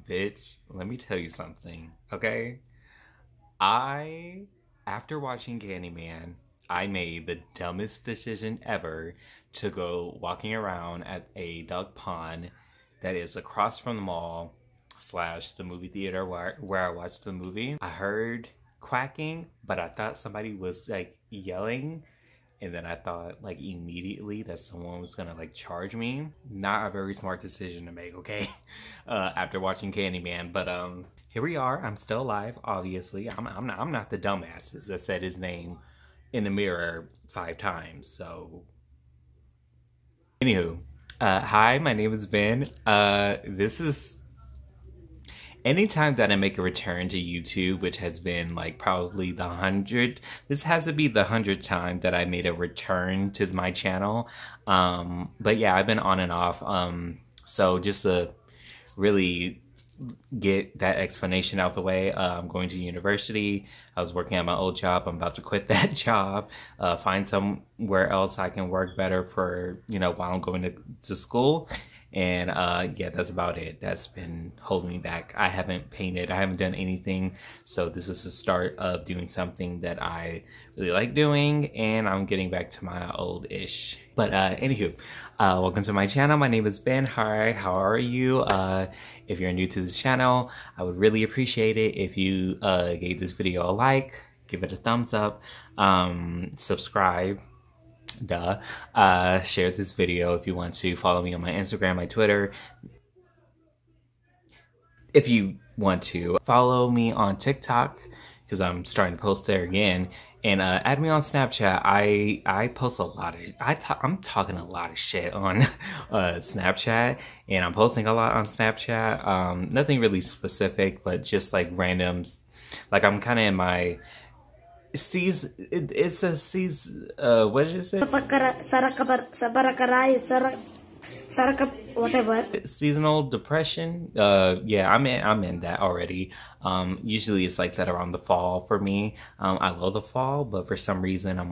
Bitch, let me tell you something, okay? After watching Candyman, I made the dumbest decision ever to go walking around at a duck pond that is across from the mall slash the movie theater where I watched the movie. I heard quacking, but I thought somebody was like yelling. And then I thought like immediately that someone was gonna like charge me. Not a very smart decision to make, okay? After watching Candyman, but here we are. I'm still alive, obviously. I'm not the dumbasses that said his name in the mirror 5 times. So, anywho, hi, my name is Ben. This is anytime that I make a return to YouTube, which has been like probably the 100th, this has to be the 100th time that I made a return to my channel. But yeah, I've been on and off. So just to really get that explanation out the way, I'm going to university. I was working at my old job. I'm about to quit that job, find somewhere else I can work better for, you know, while I'm going to school. And yeah, that's about it. That's been holding me back. I haven't painted, I haven't done anything, so this is the start of doing something that I really like doing, and I'm getting back to my old-ish. But anywho, welcome to my channel. My name is Ben. Hi, how are you? If you're new to this channel, I would really appreciate it if you gave this video a like, give it a thumbs up, subscribe, share this video if you want to. Follow me on my Instagram, my Twitter. If you want to follow me on TikTok, because I'm starting to post there again, and add me on Snapchat. I post a lot of I'm talking a lot of shit on Snapchat, and I'm posting a lot on Snapchat. Nothing really specific, but just like randoms. Like I'm kind of in my it's a season, what is it? Whatever. Seasonal depression. Yeah, I'm in that already. Usually it's like that around the fall for me. I love the fall, but for some reason I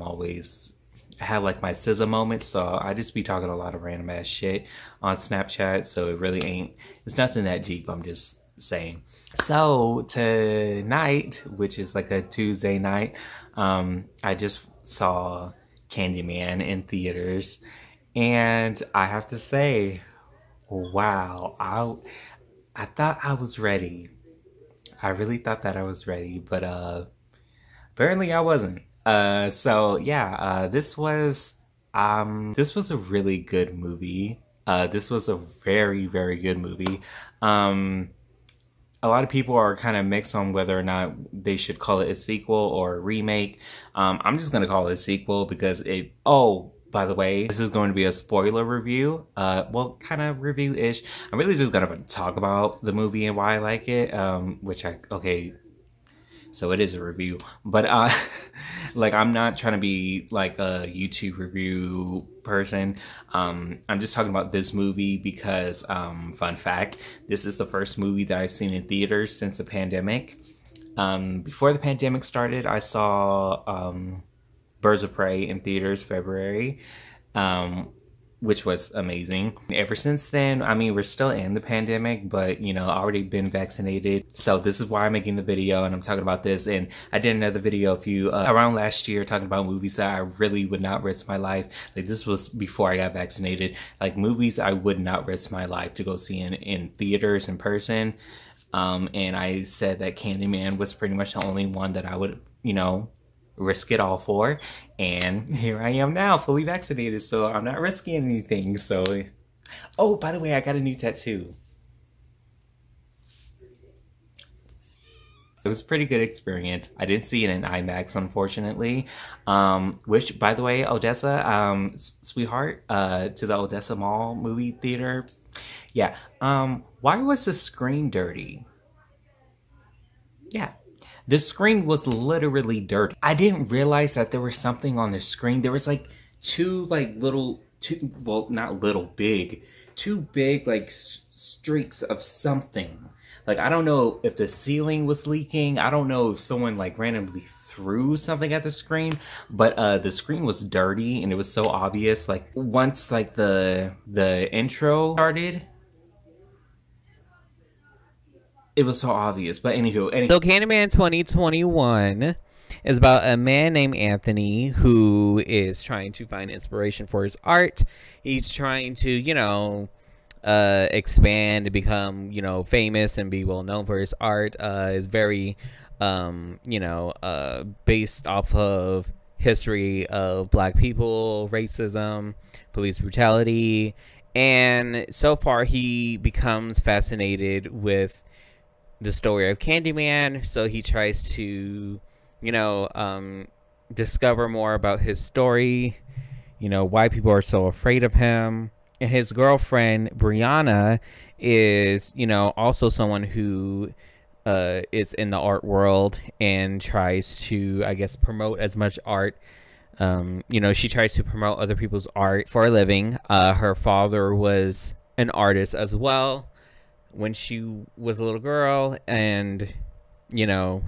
have like my SZA moments, so I just be talking a lot of random ass shit on Snapchat, so it really it's nothing that deep, I'm just saying. So tonight, which is like a Tuesday night, I just saw Candyman in theaters, and I have to say, wow, I thought I was ready. I really thought that I was ready, but apparently I wasn't. So yeah, this was a really good movie. This was a very, very good movie. A lot of people are kind of mixed on whether or not they should call it a sequel or a remake. I'm just gonna call it a sequel because oh, by the way, this is going to be a spoiler review. Well, kind of review-ish. I'm really just gonna talk about the movie and why I like it, okay. So it is a review, but like I'm not trying to be like a YouTube review person. I'm just talking about this movie because, fun fact, this is the first movie that I've seen in theaters since the pandemic. Before the pandemic started, I saw Birds of Prey in theaters February, which was amazing. Ever since then, I mean, we're still in the pandemic, but you know, already been vaccinated. So this is why I'm making the video and I'm talking about this. And I did another video around last year talking about movies that I really would not risk my life. Like this was before I got vaccinated. Like movies I would not risk my life to go see in theaters in person. And I said that Candyman was pretty much the only one that I would, you know, risk it all for, and here I am now, fully vaccinated, so I'm not risking anything. So, oh, by the way, I got a new tattoo. It was a pretty good experience. I didn't see it in IMAX, unfortunately. Which, by the way, Odessa, sweetheart, to the Odessa Mall movie theater. Yeah. Why was the screen dirty? Yeah. The screen was literally dirty. I didn't realize that there was something on the screen. There was like two big like streaks of something. Like, I don't know if the ceiling was leaking. I don't know if someone like randomly threw something at the screen, but the screen was dirty and it was so obvious. Like once like the intro started, it was so obvious. But anywho, so Candyman 2021 is about a man named Anthony who is trying to find inspiration for his art. He's trying to, expand to become, famous and be well known for his art. Is very, based off of history of black people, racism, police brutality. And so far he becomes fascinated with the story of Candyman. So he tries to, discover more about his story, why people are so afraid of him. And his girlfriend, Brianna, is, also someone who is in the art world and tries to, I guess, promote as much art. She tries to promote other people's art for a living. Her father was an artist as well when she was a little girl, and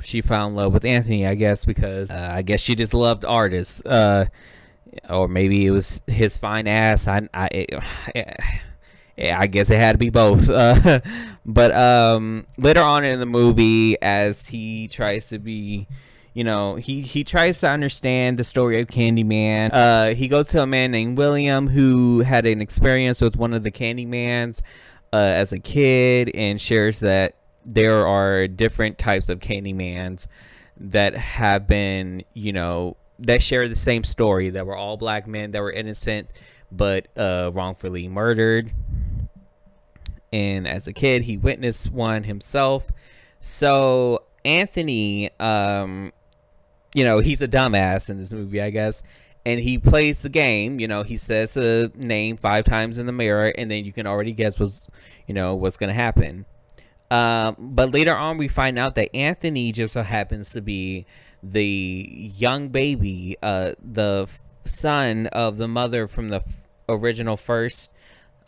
she fell in love with Anthony, I guess, because I guess she just loved artists, or maybe it was his fine ass. I guess it had to be both. But later on in the movie, as he tries to be, he tries to understand the story of Candyman. He goes to a man named William who had an experience with one of the Candymans as a kid, and shares that there are different types of Candymans that have been, that share the same story, that were all black men that were innocent but wrongfully murdered. And as a kid, he witnessed one himself. So Anthony, he's a dumbass in this movie, I guess. And he plays the game, he says a name 5 times in the mirror, and then you can already guess what's going to happen. But later on, we find out that Anthony just so happens to be the young baby, the son of the mother from the original first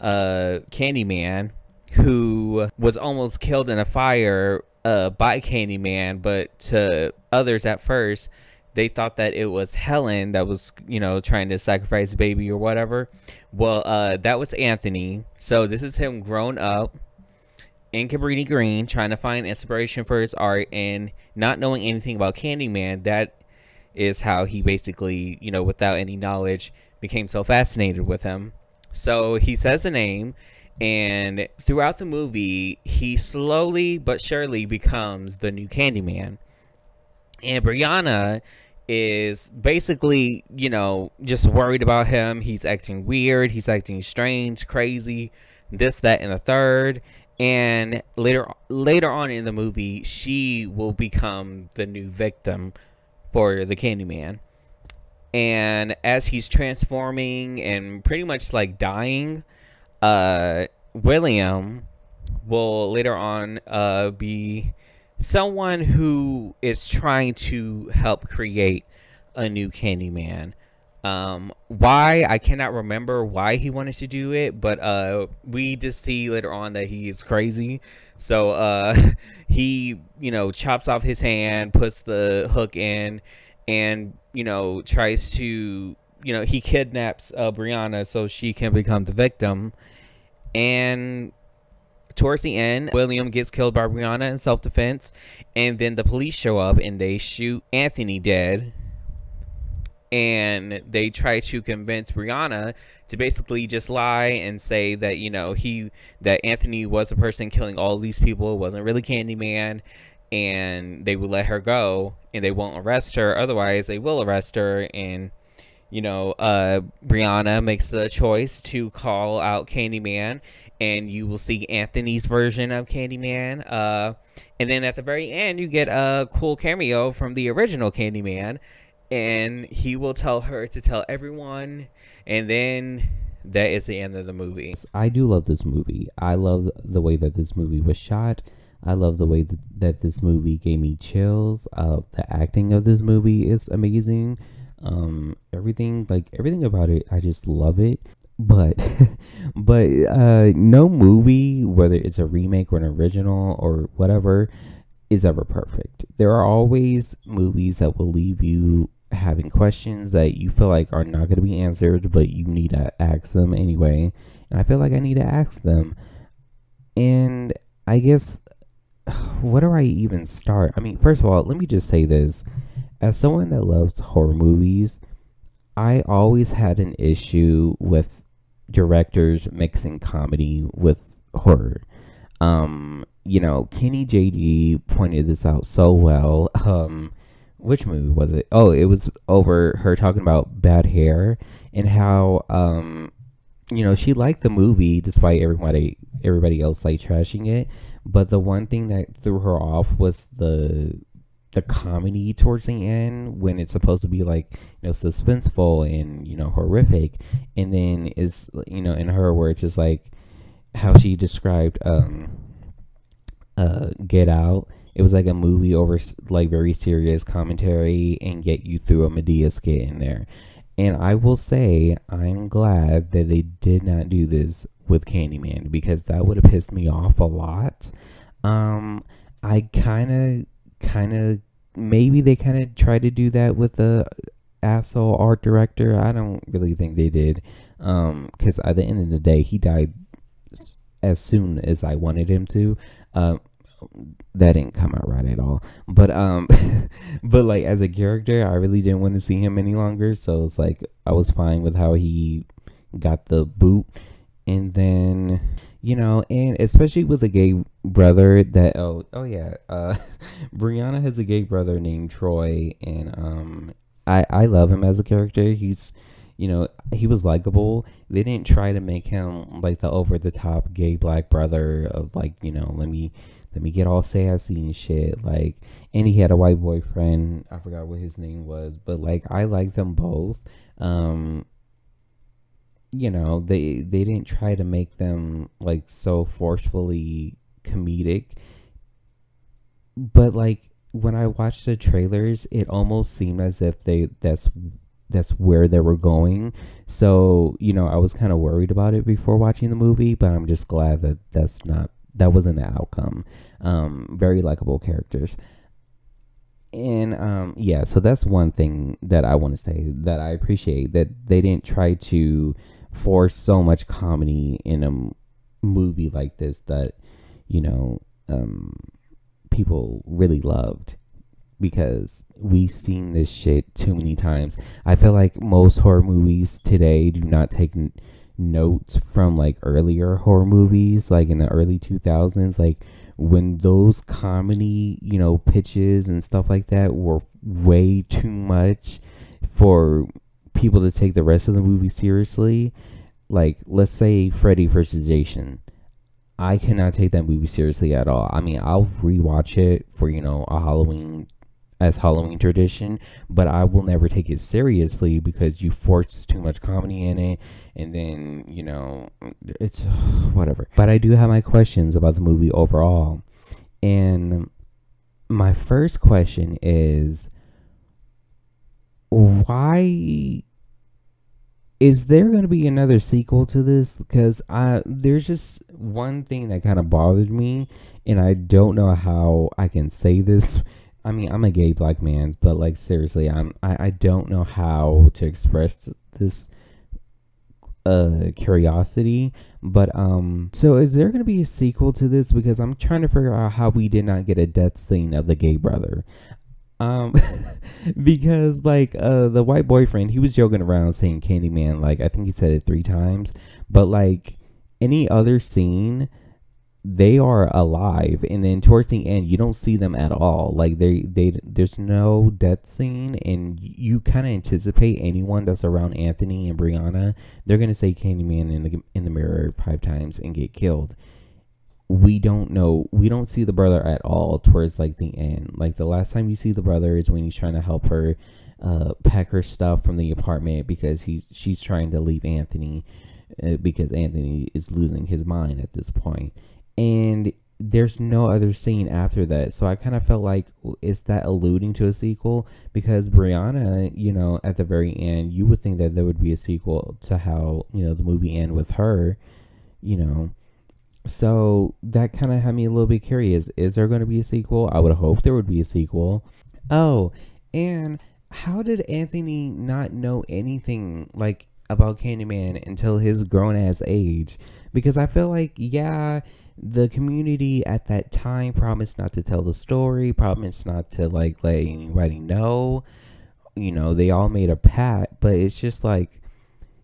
Candyman, who was almost killed in a fire by Candyman, but to others at first, they thought that it was Helen that was, trying to sacrifice the baby or whatever. Well, that was Anthony. So this is him grown up in Cabrini Green, trying to find inspiration for his art and not knowing anything about Candyman. That is how he basically, without any knowledge, became so fascinated with him. So he says a name, and throughout the movie, he slowly but surely becomes the new Candyman. And Brianna is basically, just worried about him. He's acting weird. He's acting strange, crazy, this, that, and the third. And later on in the movie, she will become the new victim for the Candyman. And as he's transforming and pretty much like dying, William will later on be someone who is trying to help create a new Candyman. Why, I cannot remember why he wanted to do it, but we just see later on that he is crazy. So he chops off his hand, puts the hook in, and tries to he kidnaps Brianna so she can become the victim. And towards the end, William gets killed by Brianna in self-defense, and then the police show up and they shoot Anthony dead. And they try to convince Brianna to basically just lie and say that, that Anthony was the person killing all these people. It wasn't really Candyman. And they will let her go and they won't arrest her. Otherwise, they will arrest her. And, Brianna makes the choice to call out Candyman. And you will see Anthony's version of Candyman. And then at the very end, you get a cool cameo from the original Candyman. And he will tell her to tell everyone, and then that is the end of the movie. I do love this movie. I love the way that this movie was shot. I love the way that this movie gave me chills. The acting of this movie is amazing. Everything about it, I just love it. But no movie, whether it's a remake or an original or whatever, is ever perfect. There are always movies that will leave you having questions that you feel like are not going to be answered, but you need to ask them anyway. And I feel like I need to ask them. And I guess Where do I even start? I mean, first of all, let me just say this. As someone that loves horror movies, I always had an issue with directors mixing comedy with horror. Kenny JD pointed this out so well. Which movie was it? Oh, it was over her talking about Bad Hair and how she liked the movie despite everybody else like trashing it. But the one thing that threw her off was the comedy towards the end when it's supposed to be like suspenseful and horrific, and then is in her words is like how she described Get Out. It was like a movie over like very serious commentary, and yet you threw a Medea skit in there. And I will say I'm glad that they did not do this with Candyman, because that would have pissed me off a lot. I kind of maybe they kind of tried to do that with the asshole art director. I don't really think they did, because at the end of the day he died as soon as I wanted him to. That didn't come out right at all, but but like as a character I really didn't want to see him any longer, so it's like I was fine with how he got the boot. And then and especially with a gay brother that oh yeah, Brianna has a gay brother named Troy, and I love him as a character. He's he was likable. They didn't try to make him like the over the top gay black brother of like let me get all sassy and shit, like. And he had a white boyfriend, I forgot what his name was, but like I like them both. They didn't try to make them like so forcefully comedic, but like when I watched the trailers it almost seemed as if that's where they were going. So I was kind of worried about it before watching the movie, but I'm just glad that that wasn't the outcome. Very likable characters. And yeah, so that's one thing that I want to say that I appreciate, that they didn't try to force so much comedy in a movie like this that people really loved, because we've seen this shit too many times. I feel like most horror movies today do not take notes from like earlier horror movies, like in the early 2000s, like when those comedy pitches and stuff like that were way too much for people to take the rest of the movie seriously. Like let's say Freddy versus Jason, I cannot take that movie seriously at all. I mean, I'll rewatch it for a Halloween tradition, but I will never take it seriously because you force too much comedy in it, and then it's whatever. But I do have my questions about the movie overall, and my first question is, why is there going to be another sequel to this? Because there's just one thing that kind of bothered me, and I don't know how I can say this. I mean, I'm a gay black man, but like seriously, I don't know how to express this curiosity. But so is there gonna be a sequel to this? Because I'm trying to figure out how we did not get a death scene of the gay brother. Because like the white boyfriend, he was joking around saying Candyman, like I think he said it 3 times, but like any other scene they are alive, and then towards the end you don't see them at all. Like there's no death scene, and you kind of anticipate anyone that's around Anthony and Brianna, they're gonna say Candyman in the mirror 5 times and get killed. We don't see the brother at all towards like the end. Like the last time you see the brother is when he's trying to help her pack her stuff from the apartment, because she's trying to leave Anthony, because Anthony is losing his mind at this point. And there's no other scene after that. So I kind of felt like, is that alluding to a sequel? Because Brianna, at the very end, you would think that there would be a sequel to how, the movie ended with her, So that kind of had me a little bit curious. Is there going to be a sequel? I would hope there would be a sequel. Oh, and how did Anthony not know anything like about Candyman until his grown ass age? Because I feel like, yeah, the community at that time promised not to tell the story, promised not to like let anybody know. You know, they all made a pact, but it's just like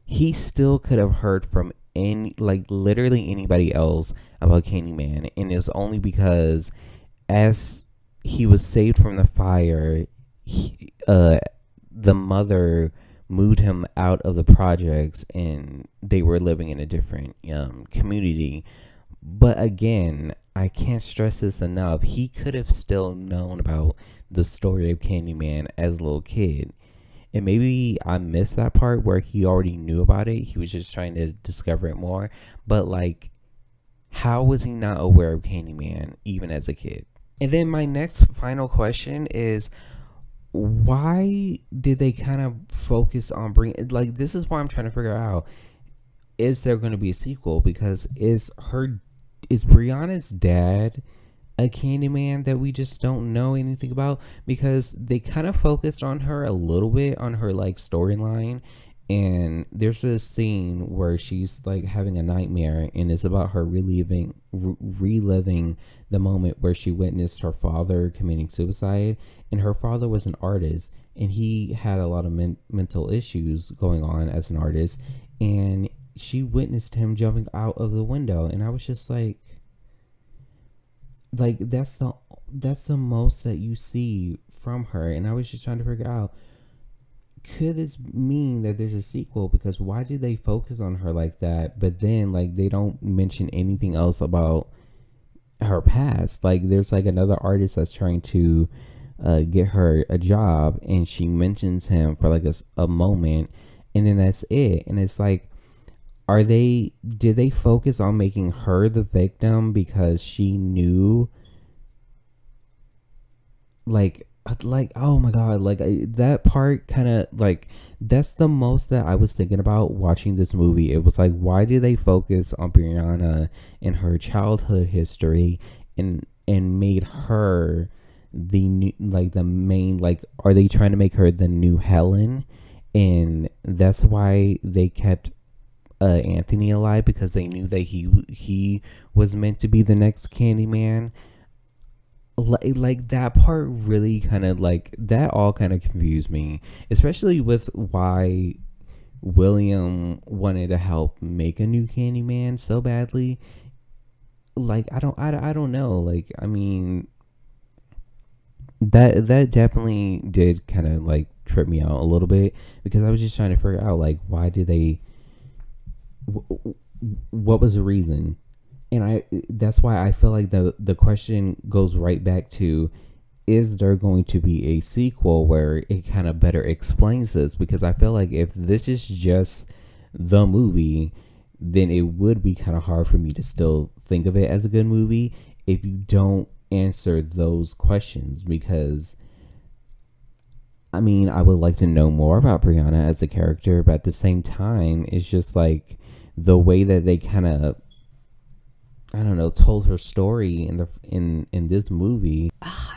he still could have heard from any, like literally anybody else about Candyman, and it was only because as he was saved from the fire, the mother moved him out of the projects, and they were living in a different community. But again, I can't stress this enough. He could have still known about the story of Candyman as a little kid. And maybe I missed that part where he already knew about it. He was just trying to discover it more. But like, how was he not aware of Candyman even as a kid? And then my next final question is, why did they kind of focus on bringing, like, this is why I'm trying to figure out, is there going to be a sequel? Because is Brianna's dad a Candyman that we just don't know anything about? Because they kind of focused on her a little bit, on her like storyline, and there's this scene where she's like having a nightmare, and it's about her reliving the moment where she witnessed her father committing suicide. And her father was an artist, and he had a lot of mental issues going on as an artist, and she witnessed him jumping out of the window. And I was just like that's the most that you see from her. And I was just trying to figure out, could this mean that there's a sequel? Because why did they focus on her like that, but then like they don't mention anything else about her past? Like there's like another artist that's trying to get her a job, and she mentions him for like a moment, and then that's it. And it's like, did they focus on making her the victim because she knew, like oh my god, like that part kind of like, that's the most that I was thinking about watching this movie. It was like, why did they focus on Brianna and her childhood history and made her the new, like the main, like, are they trying to make her the new Helen? And that's why they kept Anthony alive, because they knew that he was meant to be the next Candyman. Like that part really kind of like, that all kind of confused me, especially with why William wanted to help make a new Candyman so badly. Like I don't know. Like, I mean, that definitely did kind of like trip me out a little bit, because I was just trying to figure out like, why did they, what was the reason? And that's why I feel like the question goes right back to, is there going to be a sequel where it kind of better explains this? Because I feel like if this is just the movie, then it would be kind of hard for me to still think of it as a good movie if you don't answer those questions. Because I mean, I would like to know more about Brianna as a character, but at the same time, it's just like the way that they kind of, I don't know, told her story in this movie,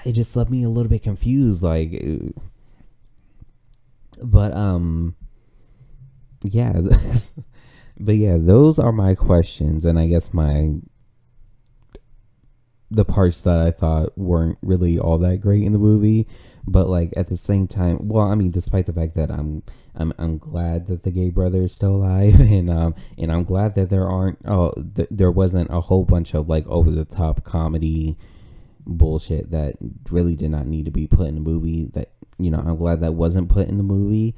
it just left me a little bit confused. Like, but yeah, but yeah, those are my questions, and I guess the parts that I thought weren't really all that great in the movie. But like at the same time, well, I mean, despite the fact that I'm glad that the gay brother is still alive, and I'm glad that there wasn't a whole bunch of like over the top comedy bullshit that really did not need to be put in the movie. That, you know, I'm glad that wasn't put in the movie.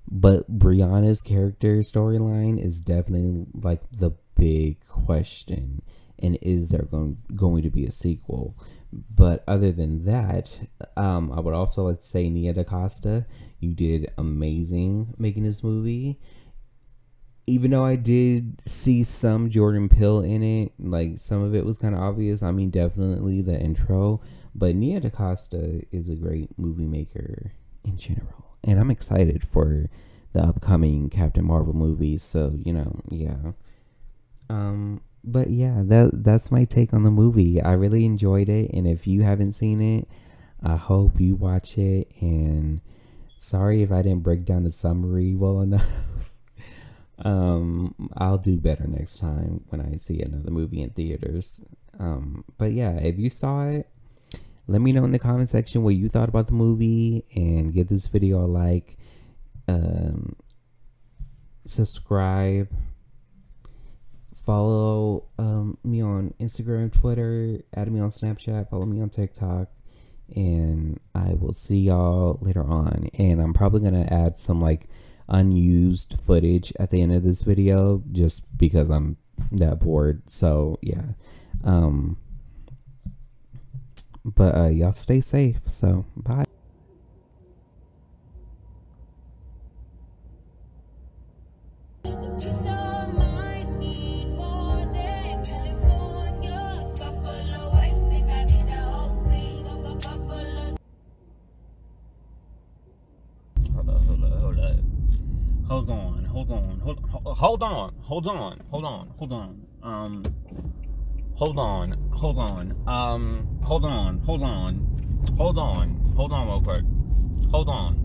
But Brianna's character storyline is definitely like the big question. And is there going to be a sequel? But other than that, I would also like to say, Nia DaCosta, you did amazing making this movie. Even though I did see some Jordan Peele in it, like some of it was kind of obvious. I mean, definitely the intro. But Nia DaCosta is a great movie maker in general. And I'm excited for the upcoming Captain Marvel movies. So, you know, yeah. But yeah, that's my take on the movie. I really enjoyed it, and if you haven't seen it, I hope you watch it. And sorry if I didn't break down the summary well enough. I'll do better next time when I see another movie in theaters. But yeah, if you saw it, let me know in the comment section what you thought about the movie, and give this video a like. Subscribe. Follow me on Instagram, Twitter, add me on Snapchat, follow me on TikTok, and I will see y'all later on. And I'm probably gonna add some like unused footage at the end of this video just because I'm that bored. So yeah. But y'all stay safe. So bye. Hold on real quick. Hold on.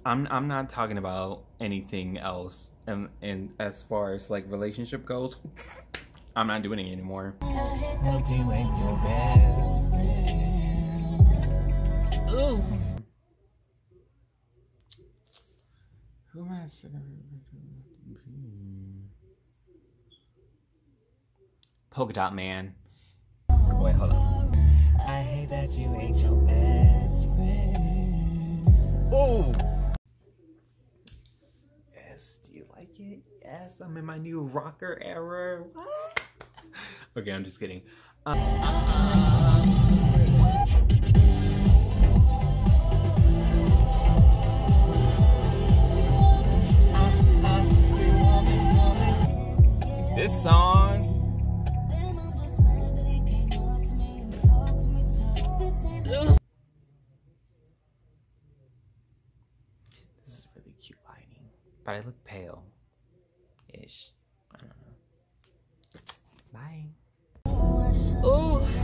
I'm not talking about anything else, and as far as like relationship goes, I'm not doing it anymore. Ooh. Who am I? Polka Dot Man. Wait, hold on. I hate that you ain't your best friend. Oh. Yes, do you like it? Yes, I'm in my new rocker era. What? Okay, I'm just kidding. This song. This is really cute lighting, but I look pale-ish. I don't know. Bye. Ooh.